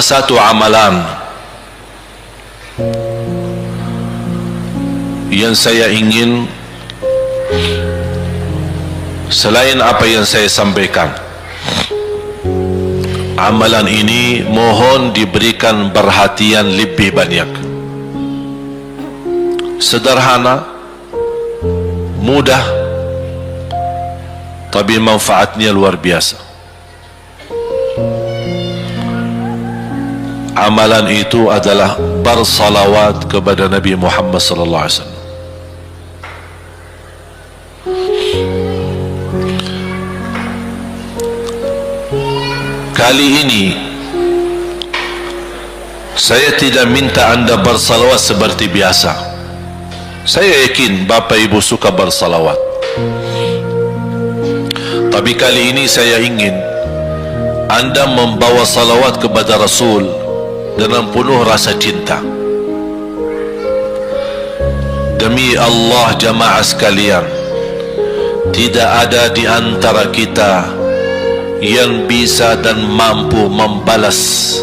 satu amalan yang saya ingin, selain apa yang saya sampaikan. Amalan ini mohon diberikan perhatian lebih banyak. Sederhana, mudah, tapi manfaatnya luar biasa. Amalan itu adalah bersalawat kepada Nabi Muhammad sallallahu alaihi wasallam. Kali ini saya tidak minta anda bersalawat seperti biasa. Saya yakin Bapak Ibu suka bersalawat, tapi kali ini saya ingin anda membawa salawat kepada Rasul dengan penuh rasa cinta. Demi Allah jamaah sekalian, tidak ada di antara kita yang bisa dan mampu membalas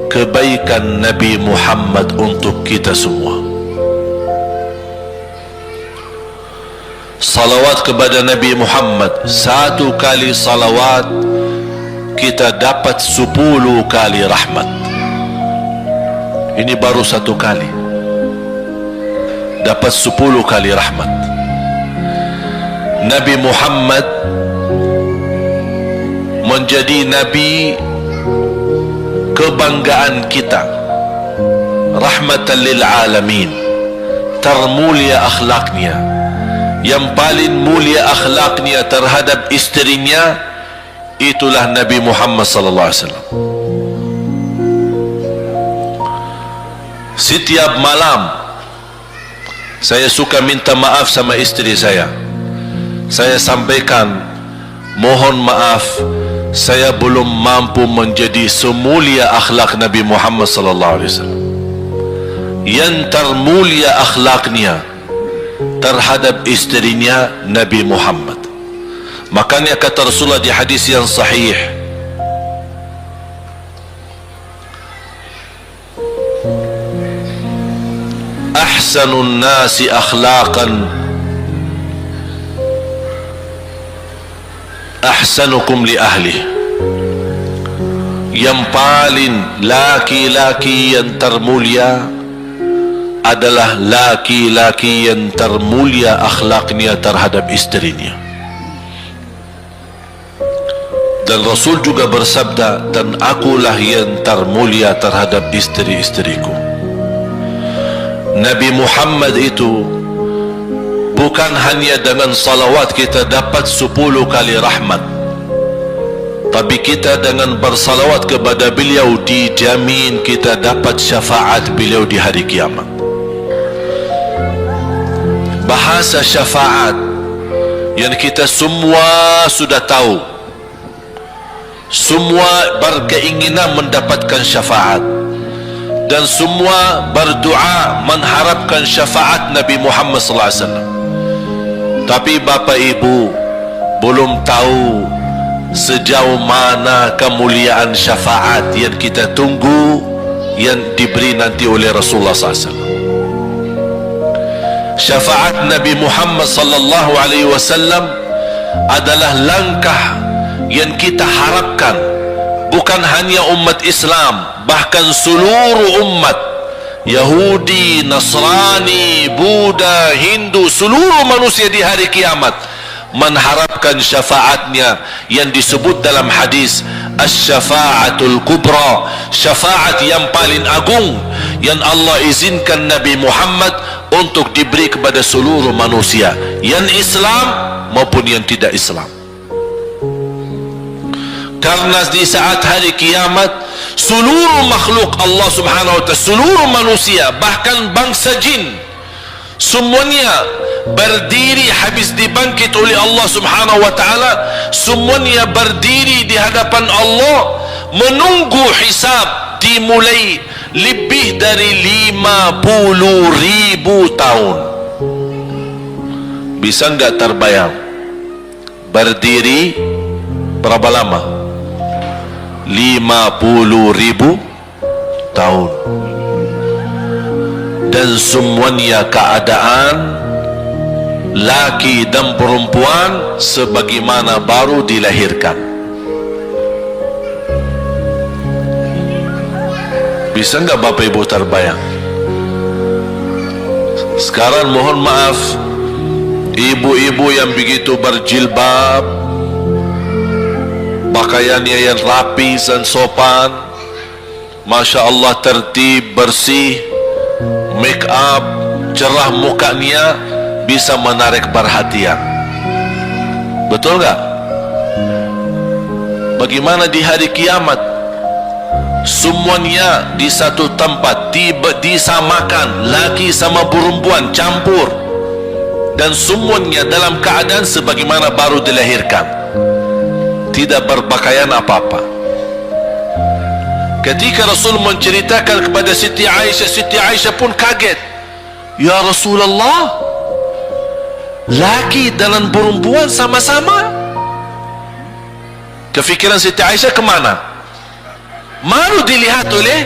kebaikan Nabi Muhammad untuk kita semua. Salawat kepada Nabi Muhammad, satu kali salawat kita dapat 10 kali rahmat. Ini baru satu kali, dapat 10 kali rahmat. Nabi Muhammad menjadi Nabi kebanggaan kita, rahmatan lil alamin, termulia akhlaknya. Yang paling mulia akhlaknya terhadap istrinya, itulah Nabi Muhammad sallallahu alaihi wasallam. Setiap malam saya suka minta maaf sama istri saya. Saya sampaikan, mohon maaf, saya belum mampu menjadi semulia akhlak Nabi Muhammad sallallahu alaihi wasallam. Yang termulia akhlaknya terhadap istrinya Nabi Muhammad. Makanya kata Rasulullah di hadis yang sahih, ahsanun nasi akhlaqan ahsanukum li ahli. Yang paling laki-laki yang termulia adalah laki-laki yang termulia akhlaknya terhadap istrinya. Dan Rasul juga bersabda, dan akulah yang termulia terhadap istri-istriku. Nabi Muhammad itu bukan hanya dengan salawat kita dapat 10 kali rahmat, tapi kita dengan bersalawat kepada beliau dijamin kita dapat syafaat beliau di hari kiamat. Bahasa syafaat yang kita semua sudah tahu, semua berkeinginan mendapatkan syafaat, dan semua berdoa mengharapkan syafaat Nabi Muhammad sallallahu alaihi wasallam. Tapi Bapak Ibu belum tahu sejauh mana kemuliaan syafaat yang kita tunggu yang diberi nanti oleh Rasulullah sallallahu alaihi wasallam. Syafaat Nabi Muhammad sallallahu alaihi wasallam adalah langkah yang kita harapkan, bukan hanya umat Islam, bahkan seluruh umat, Yahudi, Nasrani, Buddha, Hindu, seluruh manusia di hari kiamat mengharapkan syafaatnya yang disebut dalam hadis asy-syafa'atul kubra, syafaat yang paling agung yang Allah izinkan Nabi Muhammad untuk diberi kepada seluruh manusia, yang Islam maupun yang tidak Islam. Karena di saat hari kiamat seluruh makhluk Allah subhanahu wa ta'ala, seluruh manusia, bahkan bangsa jin, semuanya berdiri habis dibangkit oleh Allah subhanahu wa ta'ala. Semuanya berdiri di hadapan Allah menunggu hisab dimulai lebih dari 50.000 tahun. Bisa enggak terbayang berdiri berapa lama? 50.000 tahun. Dan semuanya keadaan laki dan perempuan sebagaimana baru dilahirkan. Bisa enggak Bapak Ibu terbayang? Sekarang mohon maaf, ibu-ibu yang begitu berjilbab, pakaiannya yang rapi dan sopan, Masya Allah, tertib, bersih, make up, cerah mukanya, bisa menarik perhatian. Betul enggak? Bagaimana di hari kiamat? Semuanya di satu tempat, disamakan, laki sama perempuan campur, dan semuanya dalam keadaan sebagaimana baru dilahirkan, tidak berpakaian apa-apa. Ketika Rasul menceritakan kepada Siti Aisyah pun kaget. Ya Rasulullah, laki dan perempuan sama-sama. Kefikiran Siti Aisyah kemana? Malu dilihat oleh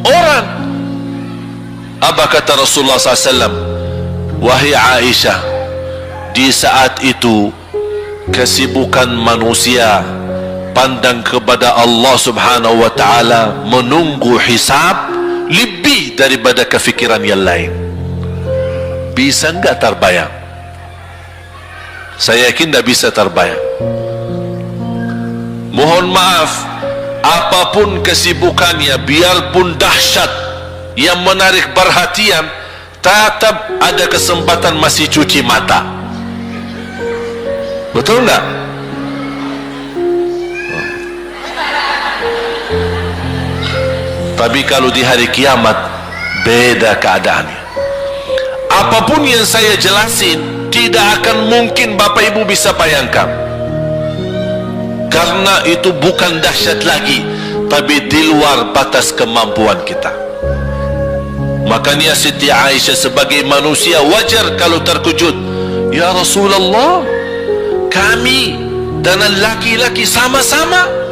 orang. Apa kata Rasulullah SAW? Wahai Aisyah, di saat itu kesibukan manusia pandang kepada Allah Subhanahu wa ta'ala, menunggu hisab lebih daripada kefikiran yang lain. Bisa enggak terbayang? Saya yakin tidak bisa terbayang. Mohon maaf, apapun kesibukannya, biarpun dahsyat yang menarik perhatian, tetap ada kesempatan masih cuci mata. Betul enggak? Tapi kalau di hari kiamat, beda keadaannya. Apapun yang saya jelasin, tidak akan mungkin Bapak Ibu bisa bayangkan, karena itu bukan dahsyat lagi, tapi di luar batas kemampuan kita. Makanya Siti Aisyah sebagai manusia wajar kalau terkejut. Ya Rasulullah, kami dan laki-laki sama-sama.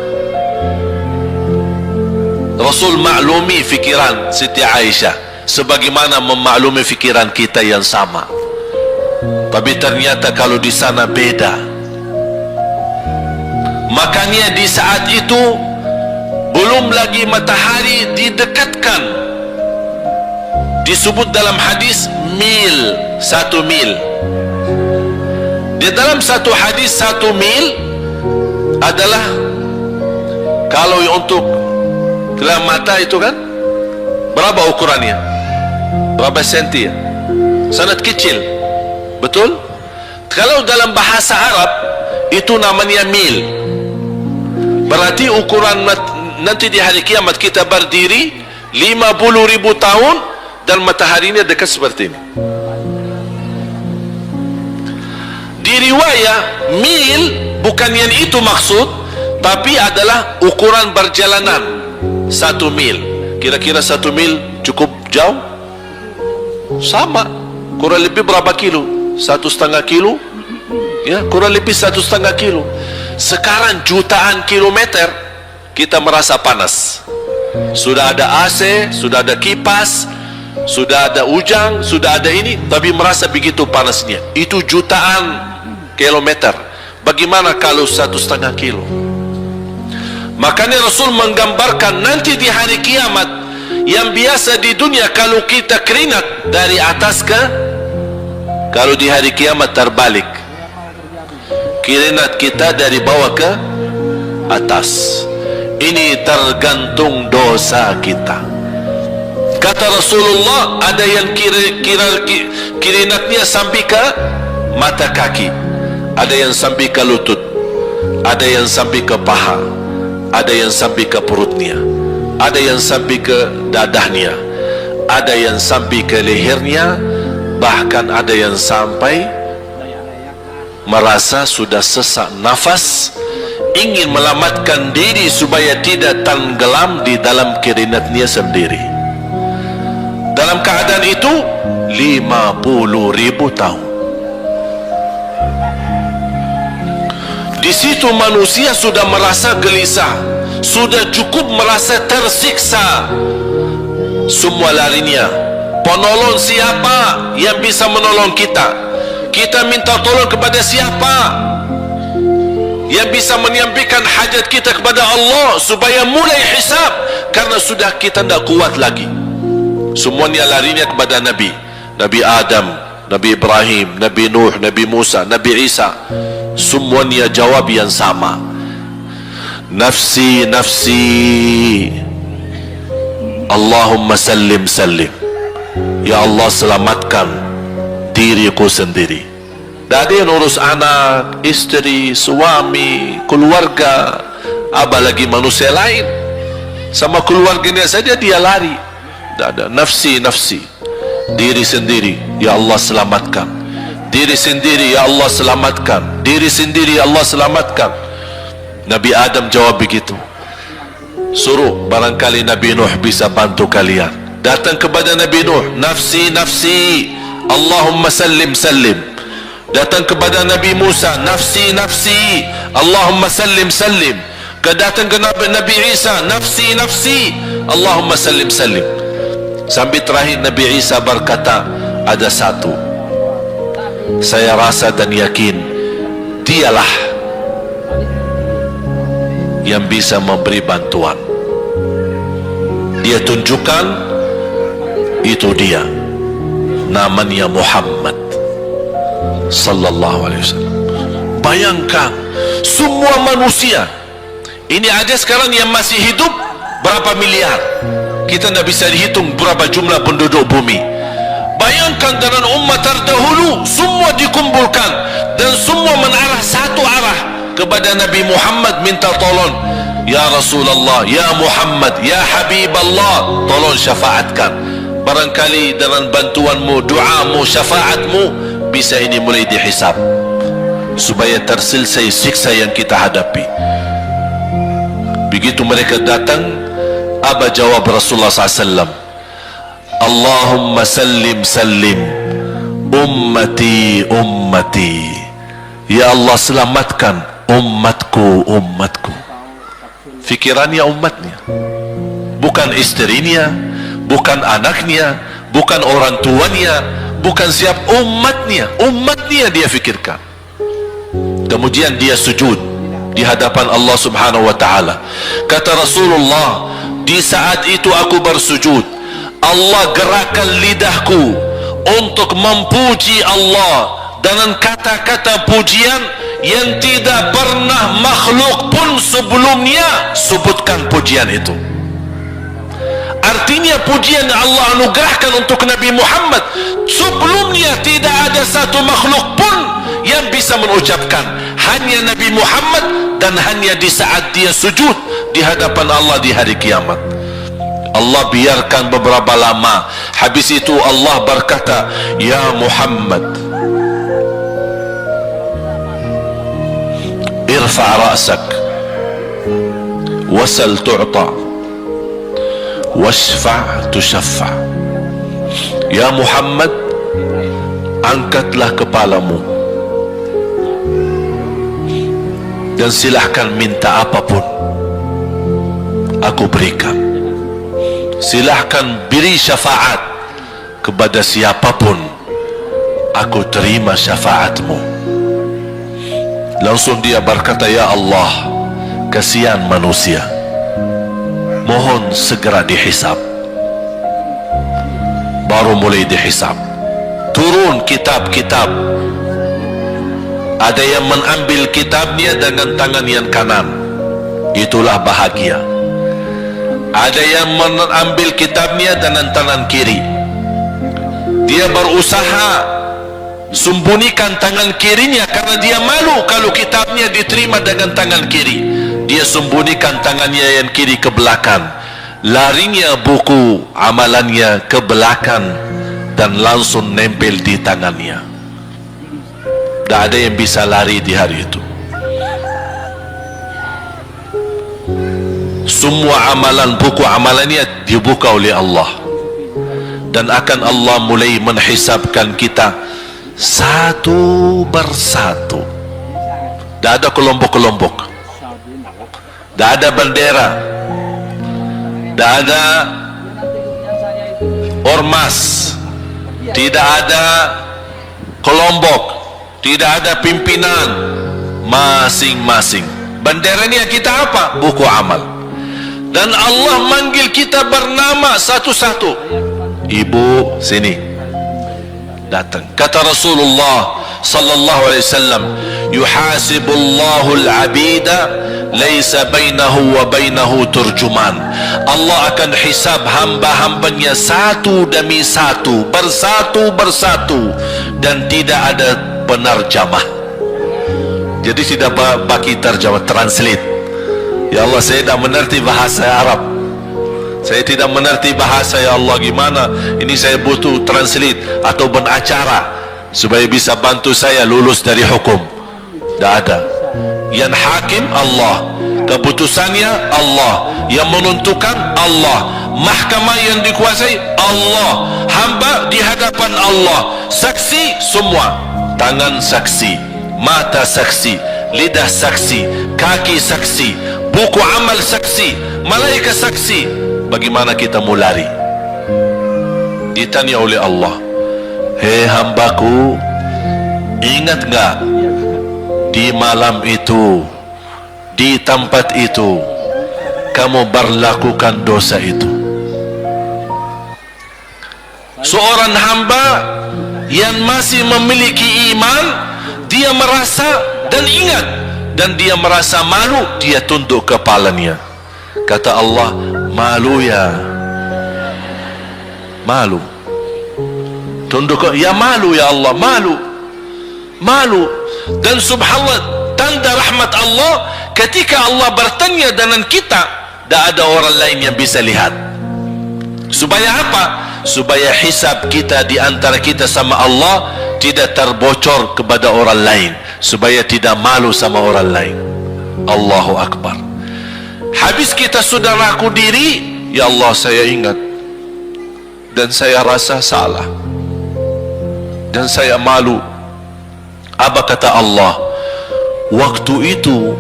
Rasul maklumi fikiran Siti Aisyah sebagaimana memaklumi fikiran kita yang sama. Tapi ternyata kalau di sana beda. Makanya di saat itu belum lagi matahari didekatkan. Disebut dalam hadis mil, 1 mil. Di dalam satu hadis 1 mil adalah, kalau untuk dalam mata itu kan berapa ukurannya? Berapa senti ya? Sangat kecil. Betul? Kalau dalam bahasa Arab itu namanya mil. Berarti ukuran nanti di hari kiamat kita berdiri 50.000 tahun dan mataharinya dekat seperti ini. Di riwayat mil bukan yang itu maksud, tapi adalah ukuran perjalanan 1 mil. Kira-kira 1 mil cukup jauh? Sama, kurang lebih berapa kilo? 1,5 kilo, ya, kurang lebih 1,5 kilo. Sekarang jutaan kilometer kita merasa panas. Sudah ada AC, sudah ada kipas, sudah ada ujang, sudah ada ini, tapi merasa begitu panasnya. Itu jutaan kilometer. Bagaimana kalau 1,5 kilo? Makanya Rasul menggambarkan nanti di hari kiamat, yang biasa di dunia kalau kita keringat dari atas ke, kalau di hari kiamat terbalik, keringat kita dari bawah ke atas. Ini tergantung dosa kita. Kata Rasulullah, ada yang keringatnya sampai ke mata kaki, ada yang sampai ke lutut, ada yang sampai ke paha, ada yang sampai ke perutnya, ada yang sampai ke dadahnya, ada yang sampai ke lehernya, bahkan ada yang sampai merasa sudah sesak nafas, ingin melamatkan diri supaya tidak tenggelam di dalam keringatnya sendiri. Dalam keadaan itu 50.000 tahun. Di situ manusia sudah merasa gelisah, sudah cukup merasa tersiksa, semua larinya. Penolong siapa yang bisa menolong kita? Kita minta tolong kepada siapa yang bisa menyampaikan hajat kita kepada Allah supaya mulai hisab? Karena sudah kita tidak kuat lagi. Semuanya larinya kepada Nabi Adam, Nabi Ibrahim, Nabi Nuh, Nabi Musa, Nabi Isa. Semuanya jawab yang sama, nafsi, nafsi, Allahumma sallim, sallim. Ya Allah, selamatkan diriku sendiri. Tak ada yang urus anak, istri, suami, keluarga, apalagi manusia lain. Sama keluarganya saja dia lari. Tak ada. Nafsi, nafsi, diri sendiri, ya Allah selamatkan. Diri sendiri, ya Allah selamatkan. Diri sendiri, ya Allah selamatkan. Nabi Adam jawab begitu. Suruh, barangkali Nabi Nuh bisa bantu kalian. Datang kepada Nabi Nuh, nafsi, nafsi, Allahumma sallim, sallim. Datang kepada Nabi Musa, nafsi, nafsi, Allahumma sallim, sallim. Datang ke Nabi Isa, nafsi, nafsi, Allahumma sallim, sallim. Sampai terakhir Nabi Isa berkata, ada satu saya rasa dan yakin, dialah yang bisa memberi bantuan. Dia tunjukkan, itu dia, namanya Muhammad sallallahu alaihi wasallam. Bayangkan, semua manusia ini aja sekarang yang masih hidup berapa miliar, kita tidak bisa dihitung berapa jumlah penduduk bumi. Bayangkan dengan umat terdahulu, semua dikumpulkan dan semua menarah satu arah kepada Nabi Muhammad, minta tolong, ya Rasulullah, ya Muhammad, ya Habib Allah, tolong syafaatkan. Barangkali dengan bantuanmu, doamu, syafaatmu, bisa ini mulai dihisab supaya terselesai siksa yang kita hadapi. Begitu mereka datang, apa jawab Rasulullah SAW? Allahumma sallim, sallim, ummati, ummati. Ya Allah, selamatkan umatku, umatku. Fikirannya umatnya, bukan istrinya, bukan anaknya, bukan orang tuanya, bukan siap, umatnya. Umatnya dia fikirkan. Kemudian dia sujud di hadapan Allah Subhanahu wa ta'ala. Kata Rasulullah, di saat itu aku bersujud, Allah gerakkan lidahku untuk memuji Allah dengan kata-kata pujian yang tidak pernah makhluk pun sebelumnya sebutkan pujian itu. Artinya pujian Allah anugerahkan untuk Nabi Muhammad, sebelumnya tidak ada satu makhluk pun yang bisa mengucapkan, hanya Nabi Muhammad, dan hanya di saat dia sujud di hadapan Allah di hari kiamat. Allah biarkan beberapa lama, habis itu Allah berkata, ya Muhammad, irfa' ra'sak wasal tu'ta washfa' tushaffa. Ya Muhammad, angkatlah kepalamu dan silahkan minta apapun, aku berikan. Silahkan beri syafaat kepada siapapun, aku terima syafaatmu. Langsung dia berkata, ya Allah, kasihan manusia, mohon segera dihisab. Baru mulai dihisab, turun kitab-kitab. Ada yang mengambil kitabnya dengan tangan yang kanan, itulah bahagia. Ada yang mengambil kitabnya dengan tangan kiri, dia berusaha sembunyikan tangan kirinya karena dia malu kalau kitabnya diterima dengan tangan kiri. Dia sembunyikan tangannya yang kiri ke belakang, larinya buku amalannya ke belakang dan langsung nempel di tangannya. Tak ada yang bisa lari di hari itu. Semua amalan, buku amalannya dibuka oleh Allah, dan akan Allah mulai menghisabkan kita satu persatu. Tak ada kelompok-kelompok. tidak ada bendera, tidak ada ormas, tidak ada kelompok, tidak ada pimpinan, masing-masing. Bendera ini kita apa? Buku amal. Dan Allah manggil kita bernama satu-satu. Ibu, sini, datang. Kata Rasulullah sallallahu alaihi wasallam, yuhasibullahu al-abida laisa bainahu wa bainahu turjuman. Allah akan hisab hamba-hambanya satu demi satu, bersatu-bersatu, dan tidak ada penerjemah. Jadi tidak bagi terjemah, translate. Ya Allah, saya tidak mengerti bahasa Arab, saya tidak mengerti bahasa, ya Allah, gimana ini, saya butuh translate atau benacara supaya bisa bantu saya lulus dari hukum. Tidak ada. Yang hakim Allah, keputusannya Allah, yang menentukan Allah, mahkamah yang dikuasai Allah, hamba di hadapan Allah, saksi semua, tangan saksi, mata saksi, lidah saksi, kaki saksi, buku amal saksi, malaikat saksi. Bagaimana kita mau lari? Ditanya oleh Allah, hei hambaku, ingat enggak di malam itu, di tempat itu, kamu berlakukan dosa itu? Seorang hamba yang masih memiliki iman, dia merasa dan ingat, dan dia merasa malu, dia tunduk kepalanya. Kata Allah, malu ya, malu, tunduk, ya malu ya Allah, malu, malu. Dan subhanallah, tanda rahmat Allah, ketika Allah bertanya dengan kita, tidak ada orang lain yang bisa lihat. Supaya apa? Supaya hisab kita di antara kita sama Allah tidak terbocor kepada orang lain, supaya tidak malu sama orang lain. Allahu Akbar. Habis kita sudah ngaku diri, ya Allah, saya ingat dan saya rasa salah dan saya malu. Apa kata Allah? Waktu itu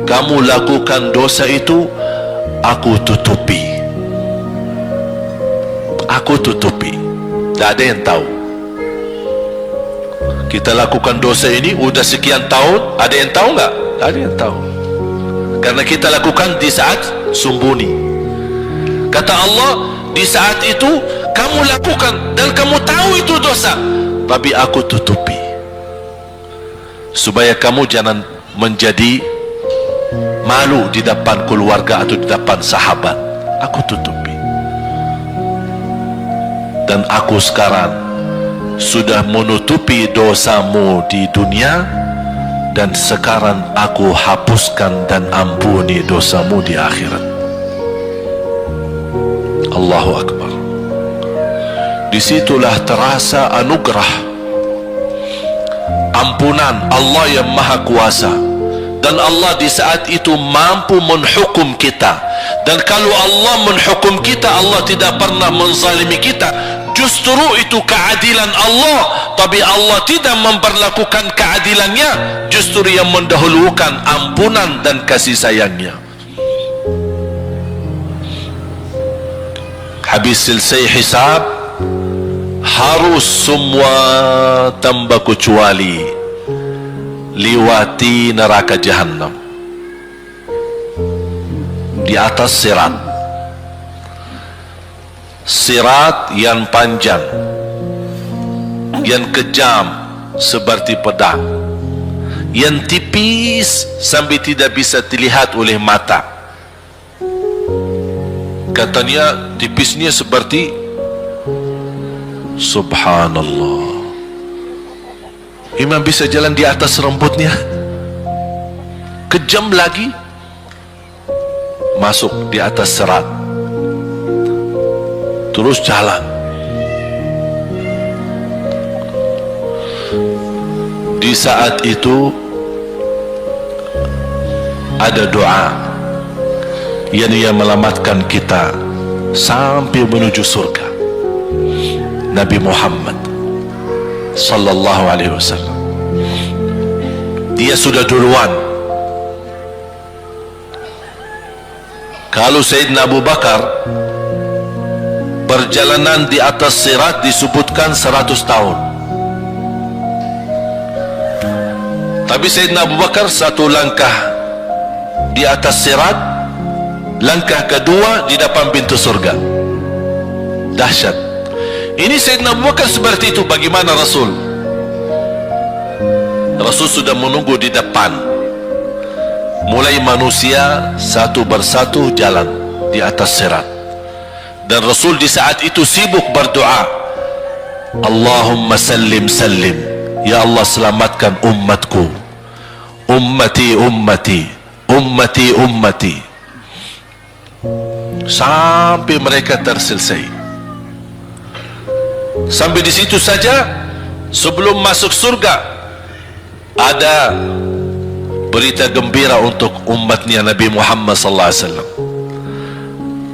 kamu lakukan dosa itu, aku tutupi, aku tutupi, tidak ada yang tahu. Kita lakukan dosa ini udah sekian tahun, ada yang tahu nggak? Ada yang tahu, karena kita lakukan di saat sembunyi. Kata Allah, di saat itu kamu lakukan dan kamu tahu itu dosa, tapi aku tutupi supaya kamu jangan menjadi malu di depan keluarga atau di depan sahabat. Aku tutupi. Dan aku sekarang sudah menutupi dosamu di dunia, dan sekarang aku hapuskan dan ampuni dosamu di akhirat. Allahu Akbar. Disitulah terasa anugerah ampunan Allah yang maha kuasa. Dan Allah di saat itu mampu menghukum kita. Dan kalau Allah menghukum kita, Allah tidak pernah menzalimi kita. Justru itu keadilan Allah. Tapi Allah tidak memperlakukan keadilannya, justru yang mendahulukan ampunan dan kasih sayangnya. Habis selesai hisab, harus semua tanpa kecuali liwati neraka Jahannam di atas sirat. Sirat yang panjang, yang kejam seperti pedang, yang tipis sampai tidak bisa dilihat oleh mata. Katanya tipisnya seperti, subhanallah, imam bisa jalan di atas rambutnya. Kejam lagi, masuk di atas serat, terus jalan. Di saat itu ada doa yang menyelamatkan kita sampai menuju surga. Nabi Muhammad sallallahu alaihi wasallam, dia sudah duluan Kalau Sayyidina Abu Bakar, perjalanan di atas sirat disebutkan 100 tahun. Tapi Sayyidina Abu Bakar satu langkah di atas sirat, langkah kedua di depan pintu surga. Dahsyat. Ini Sayyidina Abu Bakar seperti itu. Bagaimana Rasul? Rasul sudah menunggu di depan. Mulai manusia satu persatu jalan di atas sirat. Dan Rasul di saat itu sibuk berdoa, Allahumma sallim sallim, ya Allah selamatkan umatku, ummati ummati, ummati ummati, sampai mereka terselesai. Sampai di situ saja. Sebelum masuk surga, ada berita gembira untuk umatnya Nabi Muhammad sallallahu alaihi wasallam.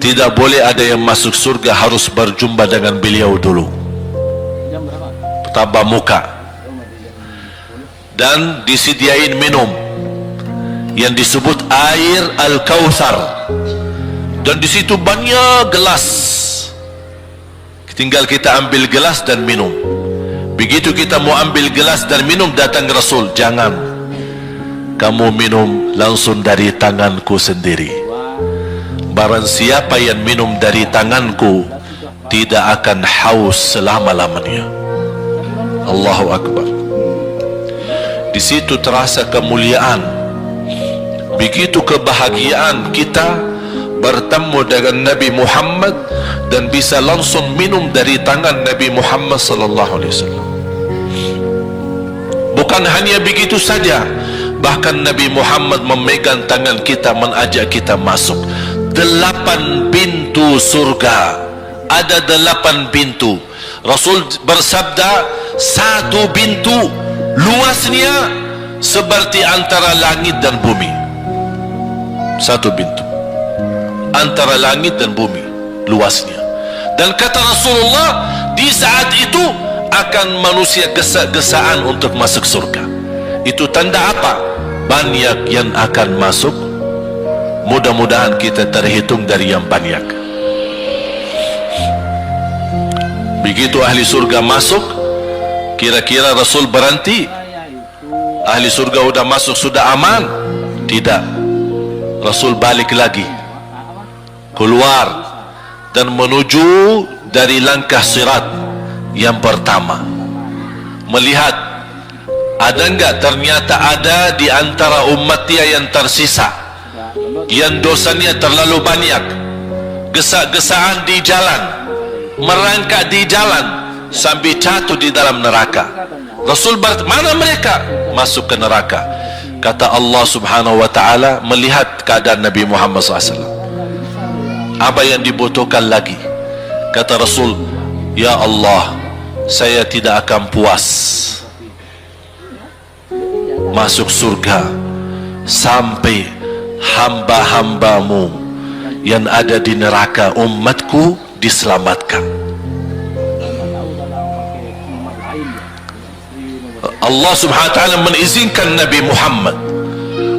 Tidak boleh ada yang masuk surga harus berjumpa dengan beliau dulu, tatap muka, dan disediain minum yang disebut air Al-Kautsar, dan di situ banyak gelas. Tinggal kita ambil gelas dan minum. Begitu kita mau ambil gelas dan minum, datang Rasul, jangan kamu minum langsung dari tanganku sendiri. Barang siapa yang minum dari tanganku tidak akan haus selama-lamanya. Allahu Akbar. Di situ terasa kemuliaan. Begitu kebahagiaan kita bertemu dengan Nabi Muhammad dan bisa langsung minum dari tangan Nabi Muhammad sallallahu alaihi wasallam. Bukan hanya begitu saja, bahkan Nabi Muhammad memegang tangan kita, mengajak kita masuk 8 pintu surga. Ada 8 pintu. Rasul bersabda, satu pintu luasnya seperti antara langit dan bumi. Satu pintu antara langit dan bumi luasnya. Dan kata Rasulullah, di saat itu akan manusia gesa-gesaan untuk masuk surga. Itu tanda apa? Banyak yang akan masuk. Mudah-mudahan kita terhitung dari yang banyak. Begitu ahli surga masuk, kira-kira Rasul berhenti? Ahli surga sudah masuk, sudah aman? Tidak. Rasul balik lagi, keluar dan menuju dari langkah sirat yang pertama, melihat ada enggak ternyata ada di antara umatnya yang tersisa, yang dosanya terlalu banyak, gesa-gesaan di jalan, merangkak di jalan sampai jatuh di dalam neraka. Rasul mana mereka? Masuk ke neraka. Kata Allah subhanahu wa ta'ala, melihat keadaan Nabi Muhammad SAW, apa yang dibutuhkan lagi? Kata Rasul, ya Allah, saya tidak akan puas masuk surga sampai hamba-hambamu yang ada di neraka, umatku, diselamatkan. Allah subhanahu wa ta'ala mengizinkan Nabi Muhammad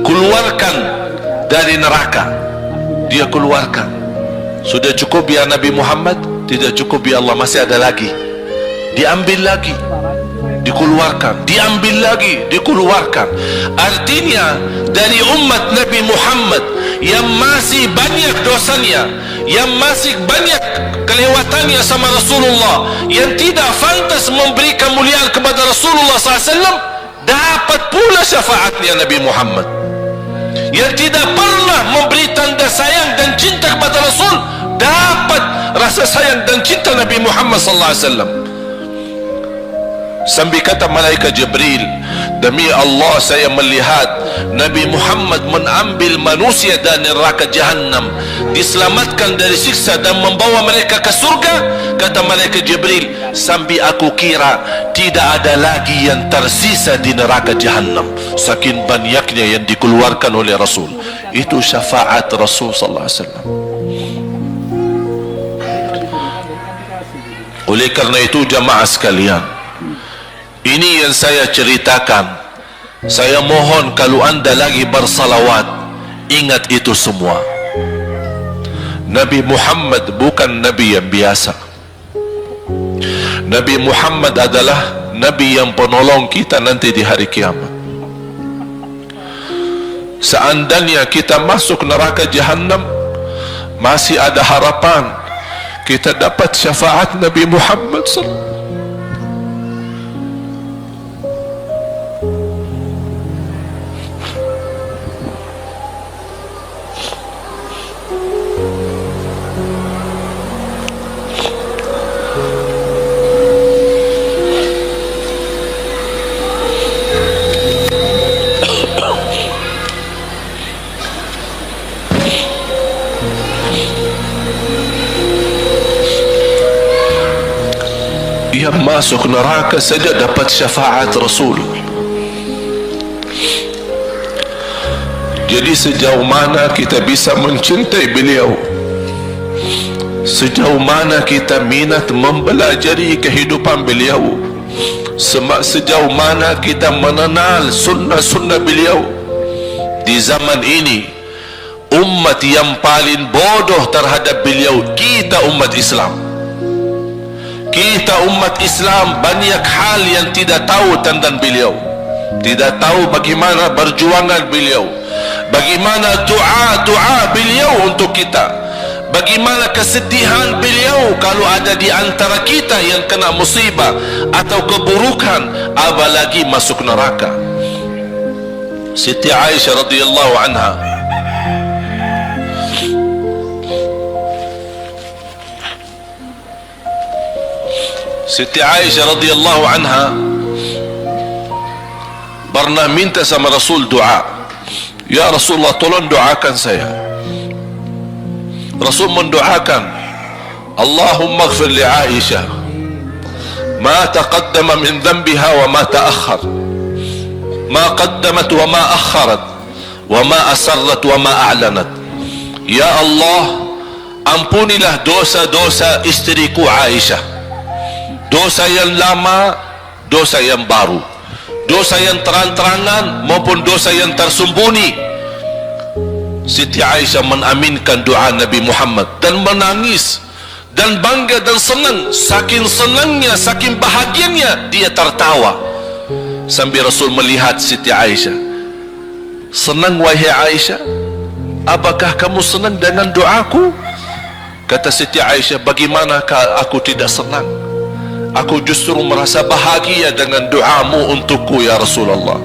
keluarkan dari neraka. Dia keluarkan. Sudah cukup ya Nabi Muhammad? Tidak cukup ya Allah, masih ada lagi. Diambil lagi, dikeluarkan, diambil lagi, dikeluarkan. Artinya dari umat Nabi Muhammad yang masih banyak dosanya, yang masih banyak kelewatannya sama Rasulullah, yang tidak pantas memberi kemuliaan kepada Rasulullah SAW, dapat pula syafaatnya Nabi Muhammad. Yang tidak pernah memberi tanda sayang dan cinta kepada Rasul, dapat rasa sayang dan cinta Nabi Muhammad SAW. Sampai kata malaikat Jibril, demi Allah saya melihat Nabi Muhammad mengambil manusia dari neraka Jahannam, diselamatkan dari siksa dan membawa mereka ke surga. Kata malaikat Jibril, sampai aku kira tidak ada lagi yang tersisa di neraka Jahannam, saking banyaknya yang dikeluarkan oleh Rasul. Itu syafaat Rasul sallallahu alaihi wasallam. Oleh karena itu jamaah sekalian, ini yang saya ceritakan. Saya mohon kalau anda lagi bersalawat, ingat itu semua. Nabi Muhammad bukan Nabi yang biasa. Nabi Muhammad adalah Nabi yang penolong kita nanti di hari kiamat. Seandainya kita masuk neraka Jahannam, masih ada harapan kita dapat syafaat Nabi Muhammad SAW. Yang masuk neraka saja dapat syafaat Rasul. Jadi sejauh mana kita bisa mencintai beliau, sejauh mana kita minat mempelajari kehidupan beliau, sejauh mana kita mengenal sunnah-sunnah beliau. Di zaman ini, umat yang paling bodoh terhadap beliau kita, umat Islam. Kita umat Islam banyak hal yang tidak tahu tentang beliau, tidak tahu bagaimana perjuangan beliau, bagaimana doa beliau untuk kita, bagaimana kesedihan beliau kalau ada di antara kita yang kena musibah atau keburukan, apalagi masuk neraka. Siti Aisyah radhiyallahu anha, Siti Aisyah radhiyallahu anha pernah minta sama Rasul doa. Ya Rasulullah, tolong doakan saya. Rasul mendoakan, Allahumma ighfir li Aisyah ma taqaddama min dhanbiha wa ma ta'akhkhar, ma qaddamat wa ma akharat, wa ma asarrat wa ma a'lanat. Ya Allah, ampunilah dosa-dosa istriku Aisyah, dosa yang lama, dosa yang baru, dosa yang terang-terangan maupun dosa yang tersembunyi. Siti Aisyah mengaminkan doa Nabi Muhammad dan menangis dan bangga dan senang. Saking senangnya, saking bahagianya, dia tertawa sambil Rasul melihat Siti Aisyah. Senang wahai Aisyah? Apakah kamu senang dengan doaku? Kata Siti Aisyah, bagaimanakah aku tidak senang? Aku justru merasa bahagia dengan doamu untukku ya Rasulullah.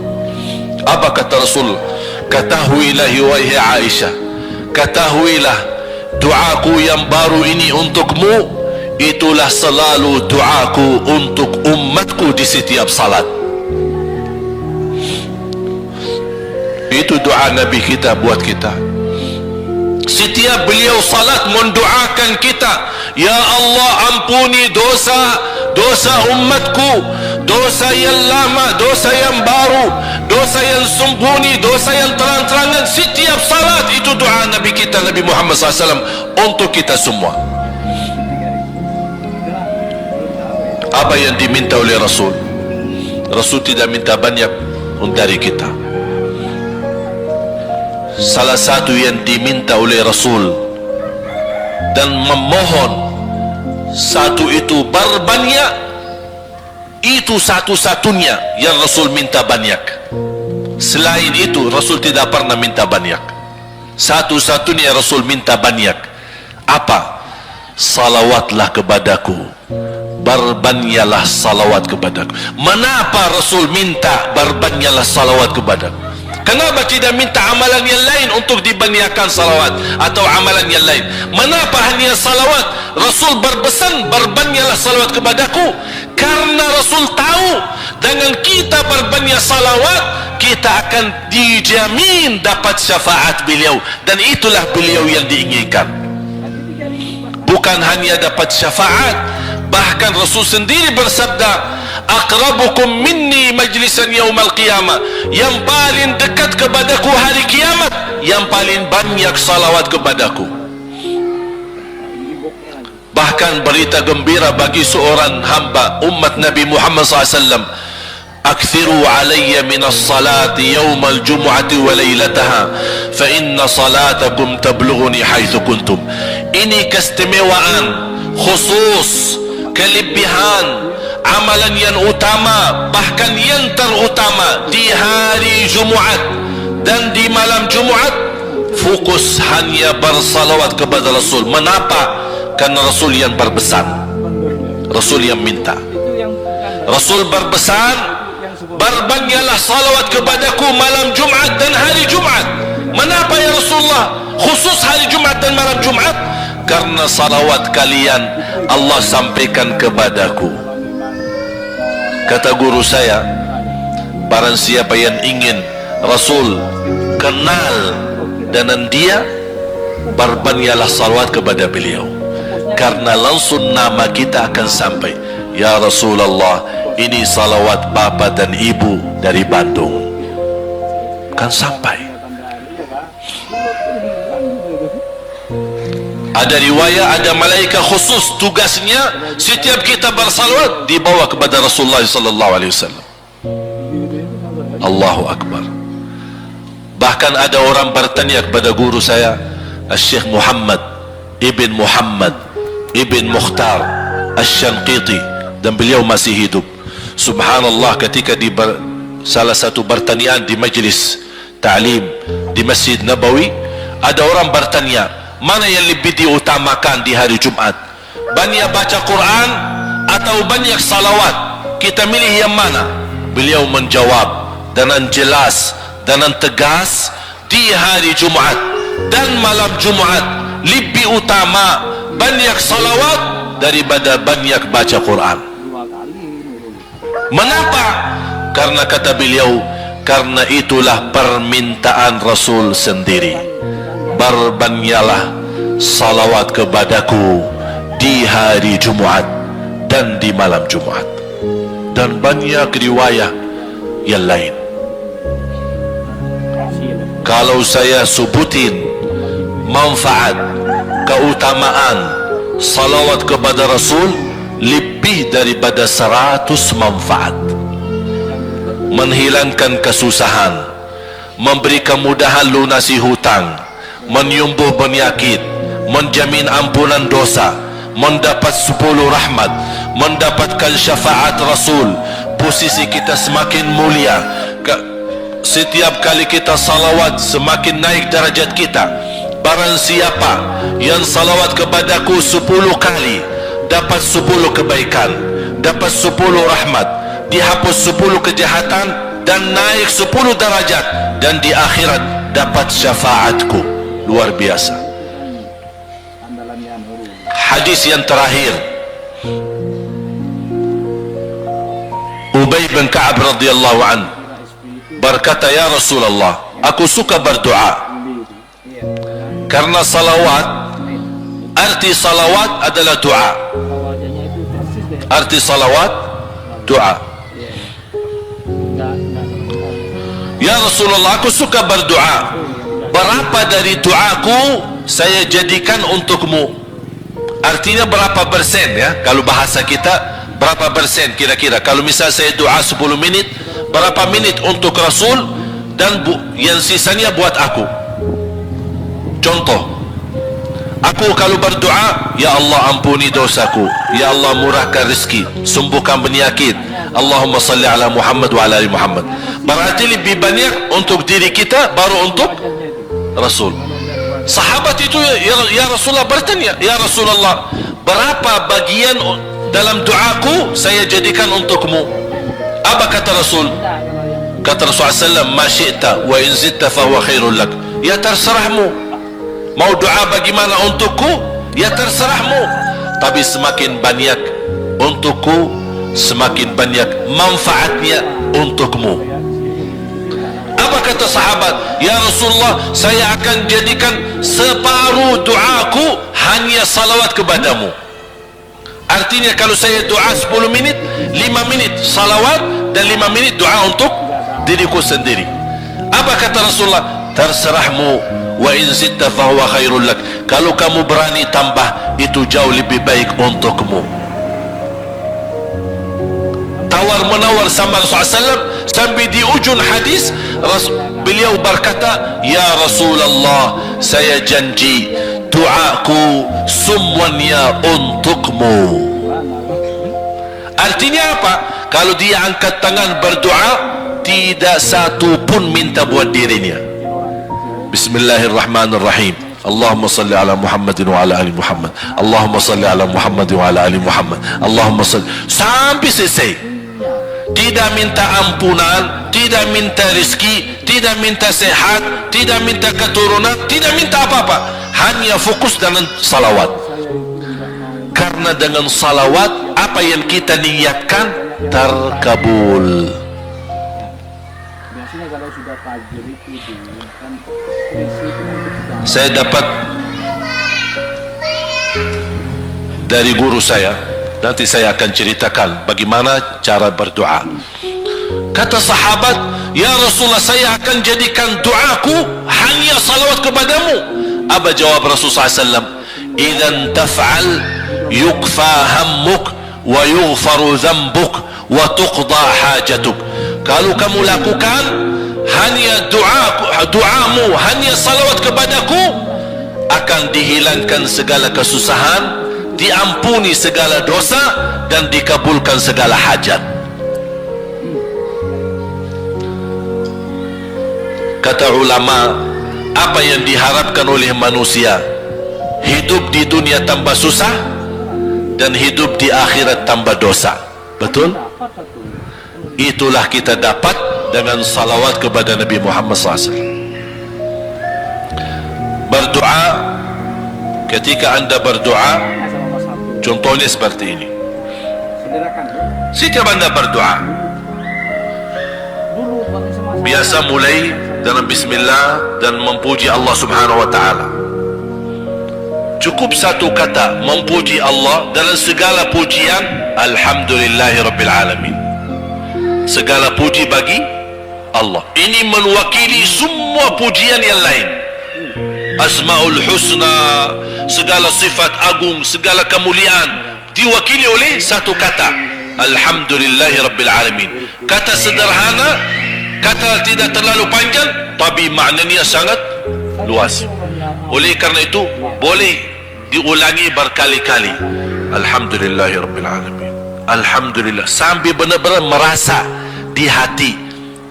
Apa kata Rasul? Ketahuilah wahai Aisyah, ketahuilah doaku yang baru ini untukmu, itulah selalu doaku untuk umatku di setiap salat. Itu doa Nabi kita buat kita. Setiap beliau salat mendoakan kita, ya Allah, ampuni dosa umatku, dosa yang lama, dosa yang baru, dosa yang sembunyi, dosa yang terang-terangan. Setiap salat itu doa Nabi kita, Nabi Muhammad SAW, untuk kita semua. Apa yang diminta oleh Rasul? Rasul tidak minta banyak dari kita. Salah satu yang diminta oleh Rasul dan memohon, satu itu berbanyak, itu satu-satunya yang Rasul minta banyak. Selain itu Rasul tidak pernah minta banyak. Satu-satunya Rasul minta banyak. Apa? Salawatlah kepadaku, berbanyaklah salawat kepadaku. Mengapa Rasul minta berbanyaklah salawat kepadaku? Kenapa tidak minta amalan yang lain untuk dibanyakkan salawat atau amalan yang lain? Mengapa hanya salawat? Rasul berpesan berbanyaklah salawat kepadaku, karena Rasul tahu dengan kita berbanyak salawat kita akan dijamin dapat syafaat beliau, dan itulah beliau yang diinginkan. Bukan hanya dapat syafaat, bahkan Rasul sendiri bersabda, aqrabukum minni majlisan yaumal qiyamah, yang paling dekat kepadaku hari kiamat, yang paling banyak salawat kepadaku. Bahkan berita gembira bagi seorang hamba umat Nabi Muhammad SAW, akthiru alayya minas salati yaumal jumu'ati wa laylataha fa inna salatakum tablughuni haitsu kuntum. Ini keistimewaan, khusus, kelebihan, amalan yang utama, bahkan yang terutama di hari Jumaat dan di malam Jumaat. Fokus hanya bersalawat kepada Rasul. Mengapa? Karena Rasul yang berpesan, Rasul yang minta. Rasul berpesan, berbanyaklah salawat kepadaku malam Jumaat dan hari Jumaat. Mengapa ya Rasulullah khusus hari Jumaat dan malam Jumaat? Karena salawat kalian Allah sampaikan kepadaku. Kata guru saya, barang siapa yang ingin Rasul kenal dengan dia, berbanyaklah salawat kepada beliau, karena langsung nama kita akan sampai. Ya Rasulullah, ini salawat bapa dan ibu dari Bandung, kan sampai. Ada riwayat, ada malaikat khusus tugasnya setiap kita bersalawat dibawa kepada Rasulullah sallallahu alaihi wasallam. Allahu Akbar. Bahkan ada orang bertanya kepada guru saya, Syekh Muhammad Ibn Muhammad Ibn Mukhtar Asy-Syanqiti, dan beliau masih hidup. Subhanallah, ketika di salah satu pertanyaan di majlis ta'lim di Masjid Nabawi, ada orang bertanya, mana yang lebih diutamakan di hari Jumat? Banyak baca Quran atau banyak salawat? Kita milih yang mana? Beliau menjawab dengan jelas, dengan tegas, di hari Jumat dan malam Jumat lebih utama banyak salawat daripada banyak baca Quran. Mengapa? Karena kata beliau, karena itulah permintaan Rasul sendiri. Berbanyaklah salawat kepadaku di hari Jumat dan di malam Jumat. Dan banyak riwayat yang lain. Kalau saya sebutin manfaat, keutamaan salawat kepada Rasul, lebih daripada 100 manfaat. Menghilangkan kesusahan, memberi kemudahan lunasi hutang, menyembuh penyakit, menjamin ampunan dosa, mendapat 10 rahmat, mendapatkan syafaat Rasul, posisi kita semakin mulia. Setiap kali kita salawat semakin naik darajat kita. Barang siapa yang salawat kepadaku 10 kali, dapat 10 kebaikan, dapat 10 rahmat, dihapus 10 kejahatan, dan naik 10 darajat, dan di akhirat dapat syafaatku. Luar biasa. Hadis yang terakhir, Ubay bin Ka'ab radhiyallahu an berkata, ya Rasulullah, aku suka berdoa. Karena salawat, arti salawat adalah doa. Arti salawat, doa. Ya Rasulullah, aku suka berdoa. Berapa dari doaku saya jadikan untukmu? Artinya berapa persen ya? Kalau bahasa kita, berapa persen kira-kira? Kalau misal saya doa 10 menit, berapa menit untuk Rasul, dan yang sisanya buat aku. Contoh, aku kalau berdoa, ya Allah ampuni dosaku, ya Allah murahkan rezeki, sembuhkan penyakit, Allahumma salli ala Muhammad wa ala ali Muhammad. Berarti lebih banyak untuk diri kita, baru untuk Rasul. Sahabat itu ya Rasulullah bertanya, ya Rasulullah, berapa bagian dalam doaku saya jadikan untukmu? Apa kata Rasul? Kata Rasulullah SAW, ma syi'ta wa in zitta fa huwa khairul lak. Ya terserahmu, mau doa bagaimana untukku, ya terserahmu, tapi semakin banyak untukku, semakin banyak manfaatnya untukmu. Apa kata sahabat? Ya Rasulullah, saya akan jadikan separuh doaku hanya salawat kepadamu. Artinya kalau saya doa 10 menit, 5 menit salawat dan 5 menit doa untuk diriku sendiri. Apa kata Rasulullah? Terserahmu, wa in zitta fa huwa khairul lak. Kalau kamu berani tambah, itu jauh lebih baik untukmu. Tawar menawar sama Rasulullah SAW. Sampai di ujung hadis beliau berkata, ya Rasulullah, saya janji doaku semuanya untukmu. Artinya apa? Kalau dia angkat tangan berdoa, tidak satu pun minta buat dirinya. Bismillahirrahmanirrahim. Allahumma salli ala Muhammadin wa ala ali Muhammad. Allahumma salli ala Muhammadin wa ala ali Muhammad. Allahumma salli, sampai selesai. Tidak minta ampunan, tidak minta rezeki, tidak minta sehat, tidak minta keturunan, tidak minta apa-apa. Hanya fokus dengan salawat. Karena dengan salawat, apa yang kita niatkan terkabul. Saya dapat dari guru saya, nanti saya akan ceritakan bagaimana cara berdoa. Kata sahabat, ya Rasulullah, saya akan jadikan doaku hanya salawat kepadamu. Apa jawab Rasulullah SAW? Idzan taf'al yukfa hammuk wa yughfaru dhanbuk wa tuqda hajatuk. Kalau kamu lakukan hanya doamu, hanya salawat kepadaku, akan dihilangkan segala kesusahan, diampuni segala dosa, dan dikabulkan segala hajat. Kata ulama, apa yang diharapkan oleh manusia? Hidup di dunia tambah susah dan hidup di akhirat tambah dosa. Betul? Itulah kita dapat dengan salawat kepada Nabi Muhammad SAW. Berdoa, ketika anda berdoa, contohnya seperti ini. Setiap anda berdoa, biasa mulai dengan bismillah dan memuji Allah Subhanahu wa ta'ala. Cukup satu kata memuji Allah dalam segala pujian, alhamdulillahi rabbil alamin. Segala puji bagi Allah. Ini mewakili semua pujian yang lain. Asmaul husna, segala sifat agung, segala kemuliaan diwakili oleh satu kata, alhamdulillahi rabbil alamin. Kata sederhana, kata tidak terlalu panjang, tapi maknanya sangat luas. Oleh karena itu boleh diulangi berkali-kali, alhamdulillahi rabbil alamin, alhamdulillah, sampai benar-benar merasa di hati.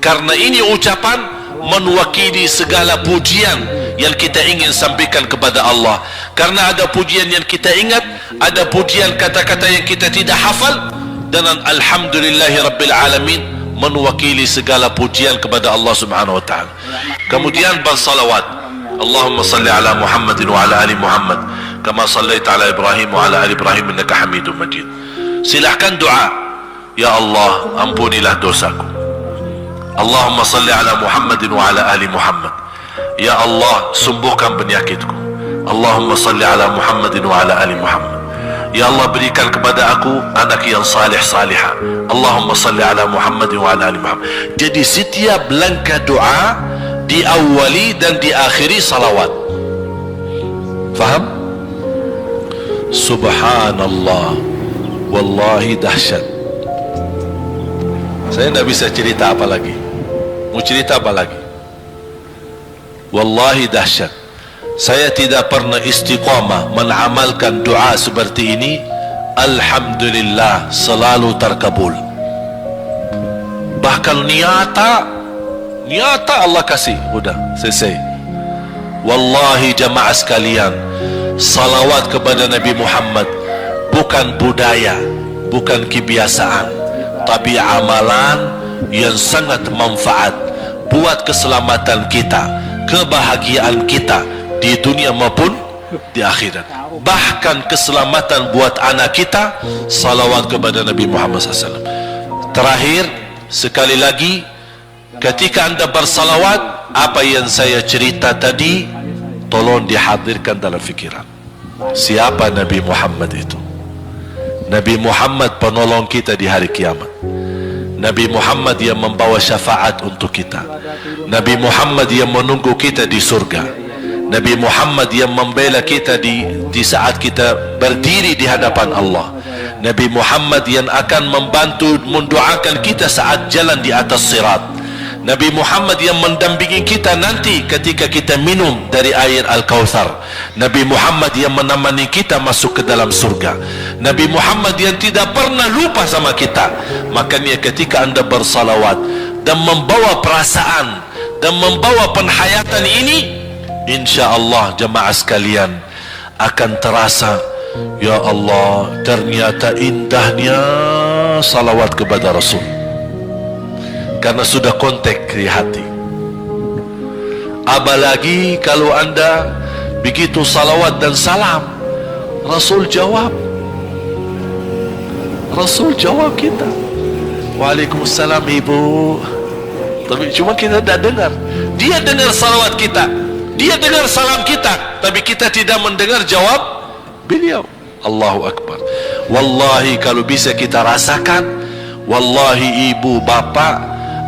Karena ini ucapan mewakili segala pujian yang kita ingin sampaikan kepada Allah. Karena ada pujian yang kita ingat, ada pujian kata-kata yang kita tidak hafal. Dan alhamdulillahi rabbil alamin mewakili segala pujian kepada Allah Subhanahu wa ta'ala. Kemudian bersalawat, Allahumma salli ala Muhammadin wa ala ali Muhammad kama sallaita ala Ibrahim wa ala ali Ibrahim innaka Hamidum Majid. Silahkan doa, ya Allah, ampunilah dosaku. Allahumma salli ala Muhammadin wa ala ali Muhammad. Ya Allah, sembuhkan penyakitku. Allahumma salli ala Muhammadin wa ala ali Muhammad. Ya Allah, berikan kepada aku anak yang salih salihah. Allahumma salli ala Muhammadin wa ala ali Muhammad. Jadi setiap langkah doa diawali dan diakhiri salawat. Faham? Subhanallah, wallahi dahsyat. Saya tidak bisa cerita apa lagi. Mau cerita apa lagi? Wallahi dahsyat. Saya tidak pernah istiqamah mengamalkan doa seperti ini. Alhamdulillah, selalu terkabul. Bahkan nyata Allah kasih, udah selesai. Wallahi jamaah sekalian, salawat kepada Nabi Muhammad bukan budaya, bukan kebiasaan, tapi amalan yang sangat manfaat buat keselamatan kita, kebahagiaan kita di dunia maupun di akhirat. Bahkan keselamatan buat anak kita, salawat kepada Nabi Muhammad SAW. Terakhir sekali lagi, ketika anda bersalawat, apa yang saya cerita tadi tolong dihadirkan dalam fikiran. Siapa Nabi Muhammad itu? Nabi Muhammad penolong kita di hari kiamat. Nabi Muhammad yang membawa syafaat untuk kita. Nabi Muhammad yang menunggu kita di surga. Nabi Muhammad yang membela kita di saat kita berdiri di hadapan Allah. Nabi Muhammad yang akan membantu mendoakan kita saat jalan di atas sirat. Nabi Muhammad yang mendampingi kita nanti ketika kita minum dari air Al-Kautsar. Nabi Muhammad yang menemani kita masuk ke dalam surga. Nabi Muhammad yang tidak pernah lupa sama kita. Makanya ketika anda bersalawat dan membawa perasaan dan membawa penghayatan ini, insya-Allah jemaah sekalian akan terasa, ya Allah, ternyata indahnya salawat kepada Rasul, karena sudah kontak di hati. Apalagi kalau anda begitu salawat dan salam, Rasul jawab kita, Waalaikumsalam ibu. Tapi cuma kita tidak dengar. Dia dengar salawat kita, dia dengar salam kita, tapi kita tidak mendengar jawab beliau. Allahu Akbar. Wallahi kalau bisa kita rasakan, wallahi ibu bapak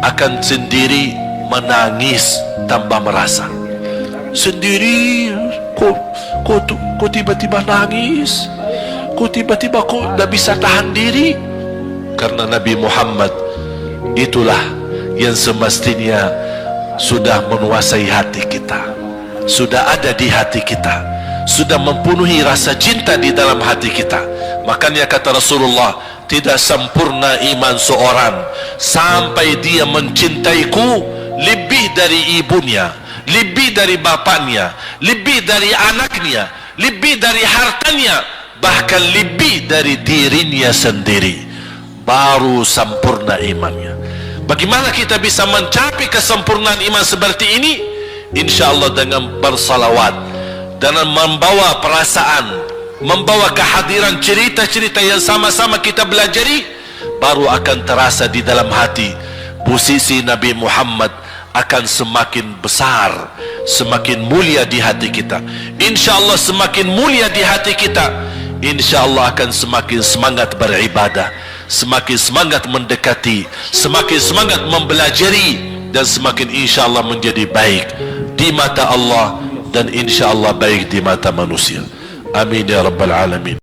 akan sendiri menangis tanpa merasa. Sendiri, kok tiba-tiba nangis, kok tiba-tiba kok tidak bisa tahan diri. Karena Nabi Muhammad itulah yang semestinya sudah menguasai hati kita, sudah ada di hati kita, sudah mempenuhi rasa cinta di dalam hati kita. Makanya kata Rasulullah, tidak sempurna iman seorang sampai dia mencintaiku lebih dari ibunya, lebih dari bapaknya, lebih dari anaknya, lebih dari hartanya, bahkan lebih dari dirinya sendiri. Baru sempurna imannya. Bagaimana kita bisa mencapai kesempurnaan iman seperti ini? InsyaAllah dengan bersalawat, dengan membawa perasaan, membawa kehadiran cerita-cerita yang sama-sama kita belajari, baru akan terasa di dalam hati posisi Nabi Muhammad akan semakin besar, semakin mulia di hati kita. InsyaAllah semakin mulia di hati kita, InsyaAllah akan semakin semangat beribadah, semakin semangat mendekati, semakin semangat mempelajari, dan semakin insyaAllah menjadi baik di mata Allah dan insyaAllah baik di mata manusia. Amin ya Rabbal Alamin.